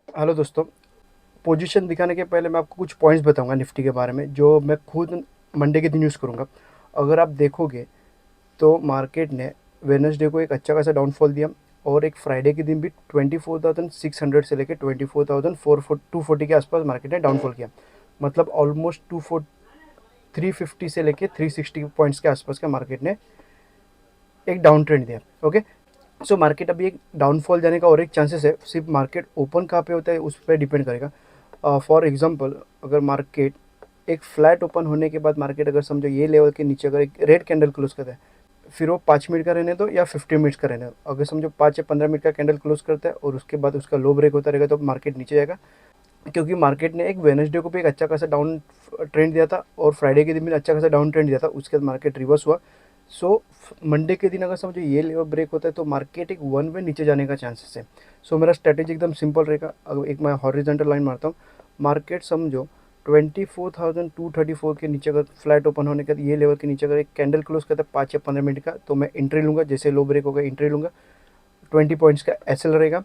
Hello दोस्तों। Position दिखाने के पहले मैं आपको कुछ पॉइंट्स बताऊंगा निफ्टी के बारे में जो मैं खुद मंडे के दिन यूज़ करूंगा। अगर आप देखोगे तो मार्केट ने वेडनेसडे को एक अच्छा खासा डाउनफॉल दिया और एक फ्राइडे के दिन भी 24,600 से लेकर 24,442 के आसपास मार्केट ने डाउनफॉल किया। मतलब ऑलमोस्ट 350 से लेकर 360 पॉइंट्स के आसपास का मार्केट ने एक डाउन ट्रेंड दिया। ओके, सो मार्केट अभी एक डाउनफॉल जाने का और एक चांसेस है। सिर्फ मार्केट ओपन कहाँ पे होता है उस पर डिपेंड करेगा। फॉर एग्जांपल, अगर मार्केट एक फ्लैट ओपन होने के बाद मार्केट अगर समझो ये लेवल के नीचे अगर एक रेड कैंडल क्लोज करता है, फिर वो 5 मिनट का रहने दो या 15 मिनट्स का रहने दो। अगर समझो 5 या 15 मिनट का कैंडल क्लोज करता है और उसके बाद उसका लो ब्रेक होता रहेगा तो मार्केट नीचे जाएगा। क्योंकि मार्केट ने एक वेडनेसडे को भी एक अच्छा खासा डाउन ट्रेंड दिया था और फ्राइडे के दिन भी अच्छा खासा डाउन ट्रेंड दिया था, उसके बाद मार्केट रिवर्स हुआ। सो मंडे के दिन अगर समझो ये लेवल ब्रेक होता है तो मार्केट एक वन वे नीचे जाने का चांसेस है। सो मेरा स्ट्रैटेजी एकदम सिंपल रहेगा। अगर एक मैं हॉरिजॉन्टल लाइन मारता हूँ, मार्केट समझो 24,234 के नीचे अगर फ्लैट ओपन होने के बाद ये लेवल के नीचे अगर एक कैंडल क्लोज करता है 5 या 15 मिनट का, तो मैं एंट्री लूँगा। जैसे लो ब्रेक होगा एंट्री लूँगा। 20 पॉइंट्स का एसएल रहेगा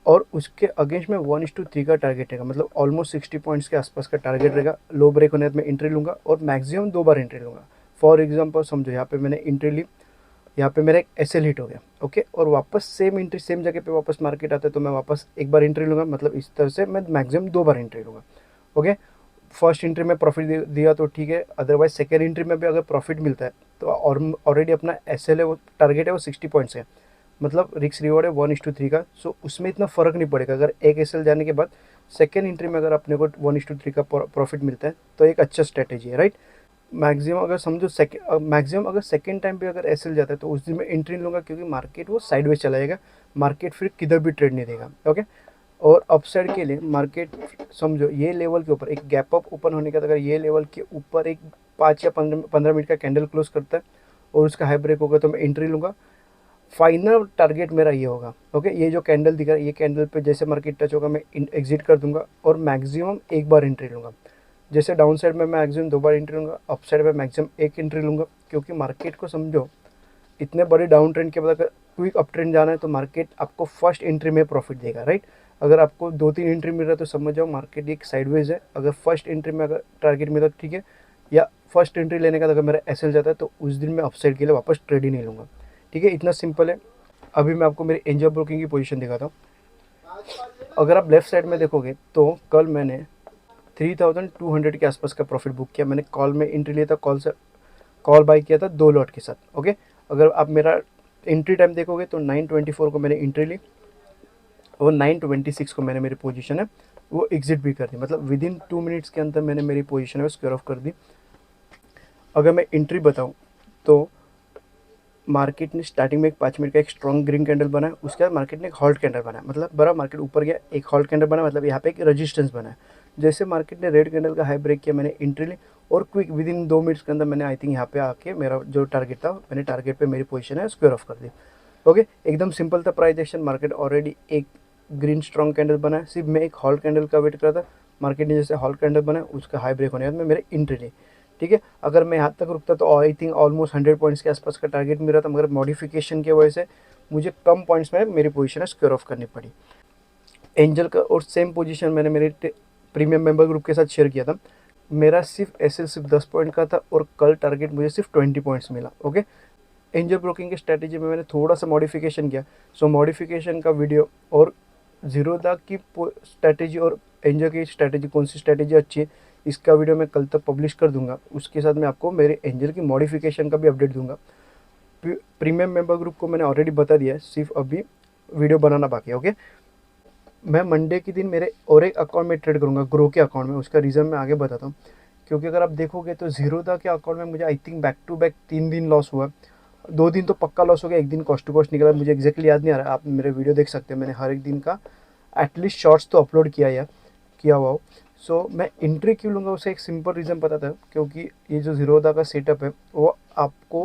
और उसके अगेंस्ट में 1:3 का टारगेट रहेगा। मतलब ऑलमोस्ट 60 पॉइंट्स के आसपास का टारगेट रहेगा। लो ब्रेक होने में एंट्री लूँगा और मैक्सिमम 2 बार एंट्री लूँगा। फॉर एग्जांपल समझो यहाँ पे मैंने एंट्री ली, यहाँ पे मेरा एक एसएल हिट हो गया। ओके, और वापस सेम एंट्री सेम जगह पे वापस मार्केट आता है तो मैं वापस एक बार एंट्री लूँगा। मतलब इस तरह से मैं मैक्सिमम 2 बार एंट्री लूँगा। ओके, फर्स्ट एंट्री में प्रॉफिट दिया तो ठीक है, अदरवाइज सेकेंड एंट्री में भी अगर प्रॉफिट मिलता है तो ऑलरेडी अपना एसएल है वो टारगेट है वो 60 पॉइंट्स है। मतलब रिक्स रिवॉर्ड है 1:3 का। सो उसमें इतना फ़र्क नहीं पड़ेगा। अगर एक एसएल जाने के बाद सेकेंड एंट्री में अगर अपने को 1:3 का प्रॉफिट मिलता है तो एक अच्छा स्ट्रेटेजी है, राइट। मैक्सिमम अगर समझो मैक्सिमम अगर सेकेंड टाइम पे अगर एसएल जाता है तो उस दिन मैं एंट्री लूँगा क्योंकि मार्केट वो साइडवेज चला जाएगा। मार्केट फिर किधर भी ट्रेड नहीं देगा। ओके, और अपसाइड के लिए मार्केट समझो ये लेवल के ऊपर एक गैप अप ओपन होने के बाद अगर ये लेवल के ऊपर एक 5 या 15 मिनट का कैंडल क्लोज करता है और उसका हाई ब्रेक होगा तो मैं एंट्री लूँगा। फाइनल टारगेट मेरा ये होगा। ओके, ये जो कैंडल दिख रहा है ये कैंडल पे जैसे मार्केट टच होगा मैं एग्जिट कर दूंगा और मैक्सिमम एक बार एंट्री लूँगा। जैसे डाउन साइड में मैं मैक्सिमम 2 बार एंट्री लूँगा, अप साइड में मैक्सिमम एक एंट्री लूँगा। क्योंकि मार्केट को समझो इतने बड़े डाउन ट्रेंड के बाद अगर क्विक अप ट्रेंड जाना है तो मार्केट आपको फर्स्ट एंट्री में प्रॉफिट देगा, राइट। अगर आपको 2-3 एंट्री मिल रहा है तो समझ जाओ मार्केट एक साइडवेज है। अगर फर्स्ट एंट्री में अगर टारगेट मिला तो ठीक है, या फर्स्ट एंट्री लेने का अगर मेरा एसएल जाता है तो उस दिन मैं अपसाइड के लिए वापस ट्रेड ही नहीं लूँगा। ठीक है, इतना सिंपल है। अभी मैं आपको मेरी एंजल ब्रोकिंग की पोजीशन दिखाता हूँ। अगर आप लेफ्ट साइड में देखोगे तो कल मैंने 3,200 के आसपास का प्रॉफिट बुक किया। मैंने कॉल में एंट्री लिया था, कॉल से कॉल बाई किया था 2 लॉट के साथ। ओके, अगर आप मेरा एंट्री टाइम देखोगे तो 9:24 को मैंने एंट्री ली और 9:26 को मैंने मेरी पोजीशन है वो एग्जिट भी कर दी। मतलब विद इन 2 मिनट्स के अंदर मैंने मेरी पोजीशन है वो स्क्वायर ऑफ कर दी। अगर मैं एंट्री बताऊँ तो मार्केट ने स्टार्टिंग में एक 5 मिनट का एक स्ट्रॉन्ग ग्रीन कैंडल बनाया, उसके बाद मार्केट ने एक हॉल्ट कैंडल बनाया। मतलब बड़ा मार्केट ऊपर गया, एक हॉल्ट कैंडल बना, मतलब यहाँ पे एक रेजिस्टेंस बना है। जैसे मार्केट ने रेड कैंडल का हाई ब्रेक किया मैंने एंट्री ली और क्विक विद इन 2 मिनट्स के अंदर मैंने आई थिंक यहाँ पे आके मेरा जो टारगेट था मैंने टारगेट पे मेरी पोजीशन है स्क्वायर ऑफ कर दी। ओके, एकदम सिंपल था प्राइस एक्शन। मार्केट ऑलरेडी एक ग्रीन स्ट्रॉन्ग कैंडल बना है, सिर्फ मैं एक हॉल्ट कैंडल का वेट कर रहा था। मार्केट ने जैसे हॉल्ट कैंडल बना उसका हाई ब्रेक होने के बाद मैं मेरे एंट्री ली। ठीक है, अगर मैं यहाँ तक रुकता तो आई थिंक ऑलमोस्ट 100 पॉइंट्स के आसपास का टारगेट मिल रहा था, मगर मॉडिफिकेशन की वजह से मुझे कम पॉइंट्स में मेरी पोजीशन स्क्वायर ऑफ करनी पड़ी। एंजल का और सेम पोजीशन मैंने मेरे प्रीमियम मेंबर ग्रुप के साथ शेयर किया था। मेरा सिर्फ एसएल सिर्फ 10 पॉइंट का था और कल टारगेट मुझे सिर्फ 20 पॉइंट्स मिला। ओके, एंजल ब्रोकिंग की स्ट्रैटेजी में मैंने थोड़ा सा मॉडिफिकेशन किया। सो मॉडिफिकेशन का वीडियो और जीरोदा की स्ट्रैटेजी और एंजल की स्ट्रैटेजी कौन सी स्ट्रैटेजी अच्छी है इसका वीडियो मैं कल तक पब्लिश कर दूंगा। उसके साथ मैं आपको मेरे एंजल की मॉडिफिकेशन का भी अपडेट दूंगा। प्रीमियम मेंबर ग्रुप को मैंने ऑलरेडी बता दिया है, सिर्फ अभी वीडियो बनाना बाकी है। ओके, मैं मंडे के दिन मेरे और एक अकाउंट में ट्रेड करूंगा, ग्रो के अकाउंट में। उसका रीज़न मैं आगे बताता हूँ। क्योंकि अगर आप देखोगे तो जीरोदा के अकाउंट में मुझे I think back to back 3 दिन लॉस हुआ। 2 दिन तो पक्का लॉस हो गया, एक दिन कॉस्ट टू कॉस्ट निकला, मुझे एग्जैक्टली याद नहीं आ रहा। आप मेरे वीडियो देख सकते हैं, मैंने हर एक दिन का एटलीस्ट शॉर्ट्स तो अपलोड किया या किया हुआ हो। सो मैं एंट्री क्यों लूँगा उसे एक सिंपल रीज़न पता था। क्योंकि ये जो जीरोदा का सेटअप है वो आपको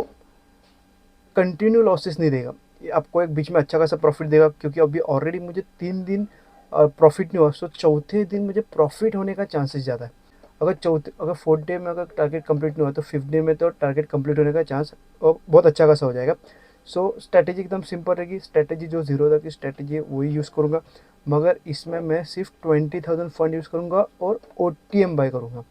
कंटिन्यू लॉसेस नहीं देगा, ये आपको एक बीच में अच्छा खासा प्रॉफिट देगा। क्योंकि अभी ऑलरेडी मुझे 3 दिन प्रॉफिट नहीं हुआ, सो चौथे दिन मुझे प्रॉफिट होने का चांसेस ज़्यादा है। अगर फोर्थ डे में अगर टारगेट कंप्लीट नहीं हुआ तो फिफ्थ डे में तो टारगेट कंप्लीट होने का चांस बहुत अच्छा खासा हो जाएगा। सो स्ट्रैटेजी एकदम सिंपल रहेगी, स्ट्रैटेजी जो जीरोधा की स्ट्रैटेजी है वही यूज़ करूँगा, मगर इसमें मैं सिर्फ 20,000 फंड यूज़ करूँगा और OTM बाय करूँगा।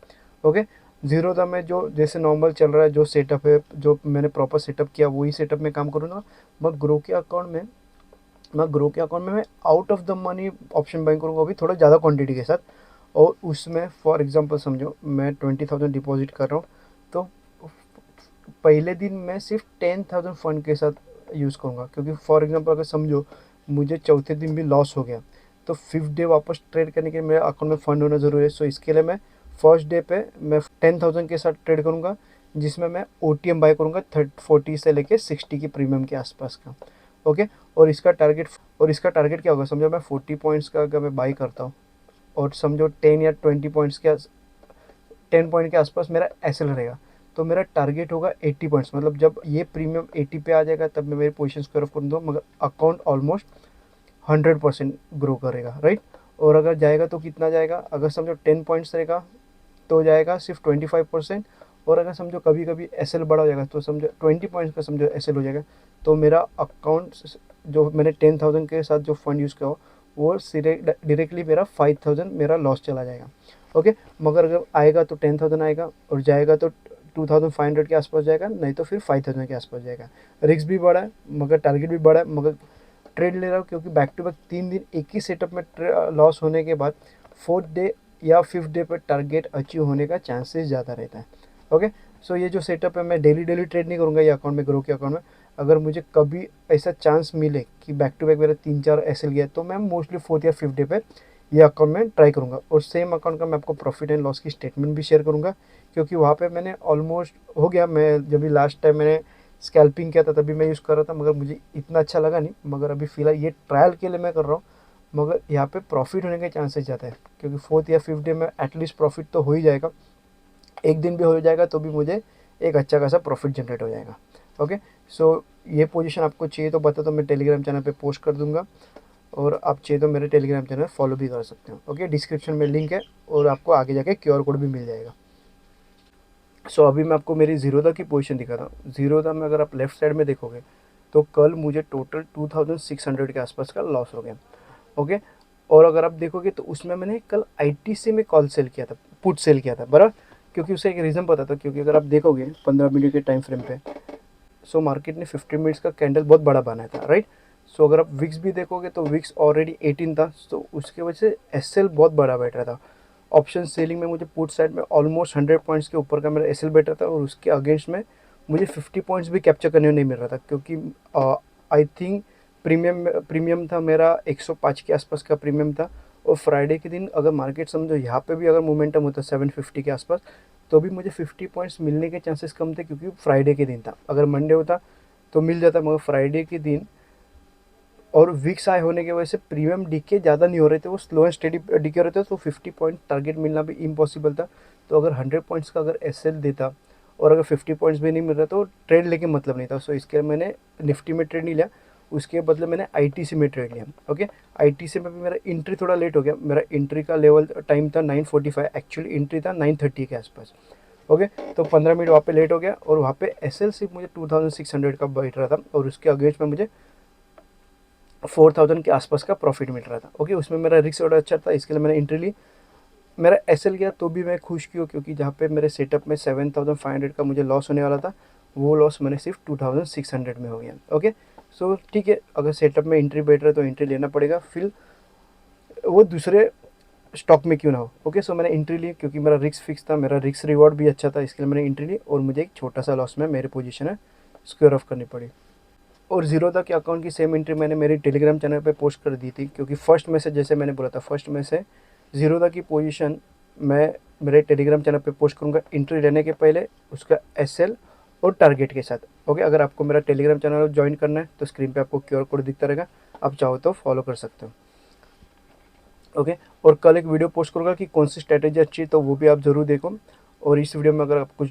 ओके, जीरोधा में जो जैसे नॉर्मल चल रहा है, जो सेटअप है, जो मैंने प्रॉपर सेटअप किया वही सेटअप में काम करूँगा। मगर ग्रो के अकाउंट में मैं out of the money option buying करूँगा, अभी थोड़ा ज़्यादा क्वांटिटी के साथ। और उसमें फॉर एग्जांपल समझो मैं 20,000 डिपॉजिट कर रहा हूँ, तो पहले दिन मैं सिर्फ 10,000 फंड के साथ यूज़ करूँगा, क्योंकि फॉर एग्जांपल अगर समझो मुझे चौथे दिन भी लॉस हो गया, तो फिफ्थ डे वापस ट्रेड करने के लिए मेरे अकाउंट में फ़ंड होना ज़रूरी है। सो इसके लिए मैं फर्स्ट डे पे मैं 10,000 के साथ ट्रेड करूँगा, जिसमें मैं OTM बाय करूँगा 40 से लेके 60 की प्रीमियम के आसपास का। ओके, और इसका टारगेट क्या होगा, समझो मैं 40 पॉइंट्स का अगर मैं बाई करता हूँ, और समझो 10 या 20 पॉइंट्स के 10 पॉइंट के आसपास मेरा एसएल रहेगा, तो मेरा टारगेट होगा 80 पॉइंट्स। मतलब जब ये प्रीमियम 80 पे आ जाएगा तब मैं मेरी पोजीशन स्क्वायर ऑफ कर दूँ, मगर अकाउंट ऑलमोस्ट 100% ग्रो करेगा, राइट। और अगर जाएगा तो कितना जाएगा, अगर समझो 10 पॉइंट्स रहेगा तो जाएगा सिर्फ 25%। और अगर समझो कभी कभी एसएल बड़ा हो जाएगा, तो समझो 20 पॉइंट्स का समझो एसएल हो जाएगा, तो मेरा अकाउंट जो मैंने 10,000 के साथ जो फंड यूज़ किया हो वो डायरेक्टली मेरा 5,000 मेरा लॉस चला जाएगा। ओके, मगर अगर आएगा तो 10,000 आएगा, और जाएगा तो 2,500 के आसपास जाएगा, नहीं तो फिर 5,000 के आसपास जाएगा। रिस्क भी बड़ा है मगर टारगेट भी बड़ा है, मगर ट्रेड ले रहा हूँ क्योंकि बैक टू बैक 3 दिन एक ही सेटअप में लॉस होने के बाद फोर्थ डे या फिफ्थ डे पर टारगेट अचीव होने का चांसेस ज़्यादा रहता है। ओके, सो ये जो सेटअप है मैं डेली डेली ट्रेड नहीं करूँगा ये अकाउंट में, ग्रो के अकाउंट में। अगर मुझे कभी ऐसा चांस मिले कि बैक टू बैक मेरा 3-4 एसएल गया, तो मैं मोस्टली फोर्थ या फिफ्थ डे पे ये अकाउंट में ट्राई करूँगा। और सेम अकाउंट का मैं आपको प्रॉफिट एंड लॉस की स्टेटमेंट भी शेयर करूँगा, क्योंकि वहाँ पे मैंने ऑलमोस्ट हो गया, मैं जब भी लास्ट टाइम मैंने स्कैल्पिंग किया था तभी मैं यूज़ कर रहा था, मगर मुझे इतना अच्छा लगा नहीं। मगर अभी फ़िलहाल ये ट्रायल के लिए मैं कर रहा हूँ, मगर यहाँ पे प्रॉफिट होने के चांसेस ज़्यादा है, क्योंकि फोर्थ या फिफ्थ डे में एटलीस्ट प्रॉफिट तो हो ही जाएगा। एक दिन भी हो जाएगा तो भी मुझे एक अच्छा खासा प्रॉफिट जनरेट हो जाएगा। ओके, सो ये पोजीशन आपको चाहिए तो बता, तो मैं टेलीग्राम चैनल पे पोस्ट कर दूंगा, और आप चाहिए तो मेरे टेलीग्राम चैनल फॉलो भी कर सकते हो। ओके, डिस्क्रिप्शन में लिंक है, और आपको आगे जाके QR कोड भी मिल जाएगा। सो अभी मैं आपको मेरी जीरोधा की पोजीशन दिखाता हूँ। जीरोधा में अगर आप लेफ्ट साइड में देखोगे तो कल मुझे टोटल 2,600 के आसपास का लॉस हो गया। ओके, और अगर आप देखोगे तो उसमें मैंने कल ITC में कॉल सेल किया था, पुट सेल किया था बराबर, क्योंकि उसे एक रीज़न पता था। क्योंकि अगर आप देखोगे 15 मिनट के टाइम फ्रेम पे, सो मार्केट ने 15 मिनट्स का कैंडल बहुत बड़ा बनाया था, राइट। सो अगर आप विक्स भी देखोगे तो विक्स ऑलरेडी 18 था, तो उसके वजह से एसएल बहुत बड़ा बैठ रहा था। ऑप्शन सेलिंग में मुझे पुट साइड में ऑलमोस्ट 100 पॉइंट्स के ऊपर का मेरा एसएल बैठ रहा था, और उसके अगेंस्ट में मुझे 50 पॉइंट्स भी कैप्चर करने नहीं मिल रहा था, क्योंकि आई थिंक प्रीमियम था मेरा 105 के आसपास का प्रीमियम था। और फ्राइडे के दिन अगर मार्केट समझो यहाँ पे भी अगर मोमेंटम होता 750 के आसपास, तो भी मुझे 50 पॉइंट्स मिलने के चांसेस कम थे, क्योंकि फ्राइडे के दिन था। अगर मंडे होता तो मिल जाता, मगर फ्राइडे के दिन और विक्स हाई होने की वजह से प्रीमियम डीके ज़्यादा नहीं हो रहे थे, वो स्लो एंड स्टेडी डीके हो रहे थे, तो 50 पॉइंट टारगेट मिलना भी इम्पॉसिबल था। तो अगर 100 पॉइंट्स का अगर एसएल देता और अगर 50 पॉइंट्स भी नहीं मिल रहा, तो ट्रेड लेके मतलब नहीं था। सो इसके लिए मैंने निफ्टी में ट्रेड नहीं लिया, उसके बदले मैंने ITC में ट्रेड लिया। ओके, ITC में भी मेरा एंट्री थोड़ा लेट हो गया, मेरा एंट्री का लेवल टाइम था 9:45, एक्चुअली एंट्री था 9:30 के आसपास। ओके, तो 15 मिनट वहाँ पे लेट हो गया, और वहाँ पे एसएल सिर्फ मुझे 2,600 का बैठ रहा था, और उसके अगेंस्ट में मुझे 4,000 के आसपास का प्रॉफिट मिल रहा था। ओके, उसमें मेरा रिस्क ऑर्डर अच्छा था, इसके लिए मैंने एंट्री ली। मेरा एसएल गया तो भी मैं खुश क्यों, क्योंकि जहाँ पे मेरे सेटअप में 7,500 का मुझे लॉस होने वाला था, वो लॉस मैंने सिर्फ 2,600 में हो गया। ओके, सो ठीक है, अगर सेटअप में एंट्री बैठ रहा है तो एंट्री लेना पड़ेगा, फिर वो दूसरे स्टॉक में क्यों ना हो। ओके, सो मैंने एंट्री ली, क्योंकि मेरा रिस्क फिक्स था, मेरा रिस्क रिवॉर्ड भी अच्छा था, इसके लिए मैंने एंट्री ली, और मुझे एक छोटा सा लॉस में मेरी पोजीशन है स्क्वेयर ऑफ करनी पड़ी। और जीरोधा के अकाउंट की सेम एंट्री मैंने मेरी टेलीग्राम चैनल पे पोस्ट कर दी थी, क्योंकि फर्स्ट में से, जैसे मैंने बोला था, फर्स्ट में से जीरोधा की पोजीशन मैं मेरे टेलीग्राम चैनल पे पोस्ट करूँगा एंट्री लेने के पहले, उसका एसएल और टारगेट के साथ। ओके, अगर आपको मेरा टेलीग्राम चैनल ज्वाइन करना है तो स्क्रीन पे आपको QR कोड दिखता रहेगा, आप चाहो तो फॉलो कर सकते हो। ओके, और कल एक वीडियो पोस्ट करूँगा कि कौन सी स्ट्रैटेजी अच्छी है, तो वो भी आप ज़रूर देखो। और इस वीडियो में अगर आप कुछ